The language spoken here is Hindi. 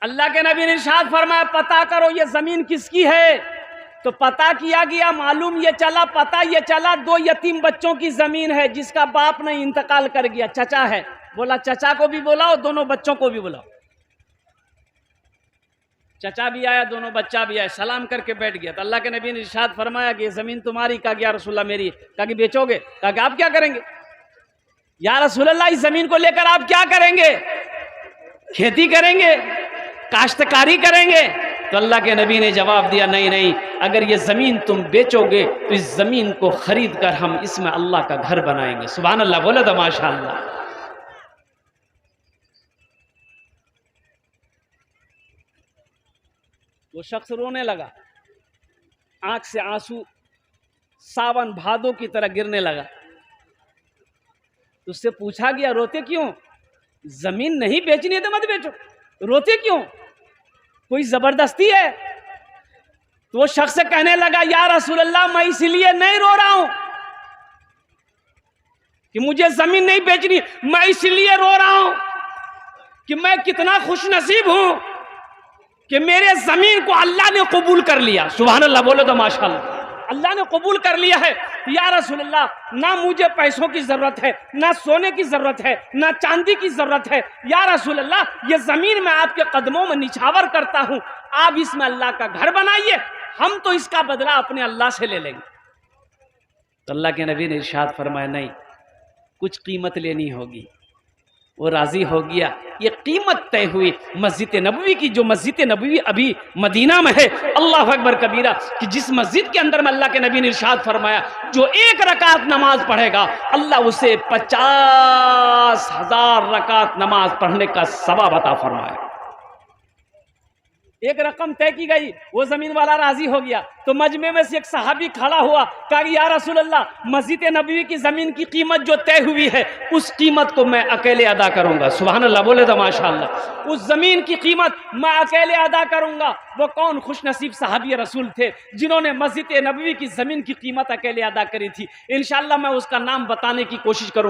अल्लाह के नबी ने इरशाद फरमाया पता करो ये जमीन किसकी है। तो पता किया गया, मालूम ये चला, पता ये चला 2 यतीम बच्चों की जमीन है जिसका बाप ने इंतकाल कर गया, चचा है। बोला चचा को भी बुलाओ, दोनों बच्चों को भी बुलाओ। चचा भी आया, दोनों बच्चा भी आया, सलाम करके बैठ गया। तो अल्लाह के नबी ने इरशाद फरमाया कि ये जमीन तुम्हारी। कहा या रसूलल्लाह मेरी। कहा कि बेचोगे? कहा कि आप क्या करेंगे? या रसूलल्लाह इस जमीन को लेकर आप क्या करेंगे? खेती करेंगे, काश्तकारी करेंगे? तो अल्लाह के नबी ने जवाब दिया नहीं नहीं, अगर ये जमीन तुम बेचोगे तो इस जमीन को खरीद कर हम इसमें अल्लाह का घर बनाएंगे। सुभान अल्लाह बोले तो माशाअल्लाह। वो शख्स रोने लगा, आंख से आंसू सावन भादों की तरह गिरने लगा। उससे पूछा गया रोते क्यों? जमीन नहीं बेचनी है तो मत बेचो, रोते क्यों? कोई जबरदस्ती है? तो वो शख्स कहने लगा या रसूलल्लाह मैं इसलिए नहीं रो रहा हूं कि मुझे जमीन नहीं बेचनी, मैं इसलिए रो रहा हूं कि मैं कितना खुशनसीब हूं कि मेरे जमीन को अल्लाह ने कबूल कर लिया। सुभान अल्लाह बोलो तो माशाअल्लाह। अल्लाह ने कबूल कर लिया है। या रसूलल्लाह ना मुझे पैसों की जरूरत है, ना सोने की जरूरत है, ना चांदी की जरूरत है। या रसूलल्लाह ये जमीन मैं आपके कदमों में निछावर करता हूं, आप इसमें अल्लाह का घर बनाइए, हम तो इसका बदला अपने अल्लाह से ले लेंगे। तो अल्लाह के नबी ने इरशाद फरमाया नहीं, कुछ कीमत लेनी होगी। वो राजी हो गया। ये कीमत तय हुई मस्जिद नबवी की, जो मस्जिद नबवी अभी मदीना में है। अल्लाह अकबर कबीरा कि जिस मस्जिद के अंदर में अल्लाह के नबी ने इरशाद फरमाया जो 1 रकात नमाज पढ़ेगा अल्लाह उसे 50,000 रकात नमाज पढ़ने का सवाब अता फरमाया। एक रकम तय की गई, वो जमीन वाला राजी हो गया। तो मजमे में से एक सहाबी खड़ा हुआ, कहा या रसूलल्लाह मस्जिद नबवी की जमीन की कीमत जो तय हुई है उस कीमत को मैं अकेले अदा करूंगा। सुभान अल्लाह बोले तो माशाअल्लाह। उस जमीन की कीमत मैं अकेले अदा करूंगा। वो कौन खुशनसीब सहाबी रसूल थे जिन्होंने मस्जिद नबवी की जमीन की कीमत अकेले अदा करी थी? इंशाअल्लाह मैं उसका नाम बताने की कोशिश करूंगा।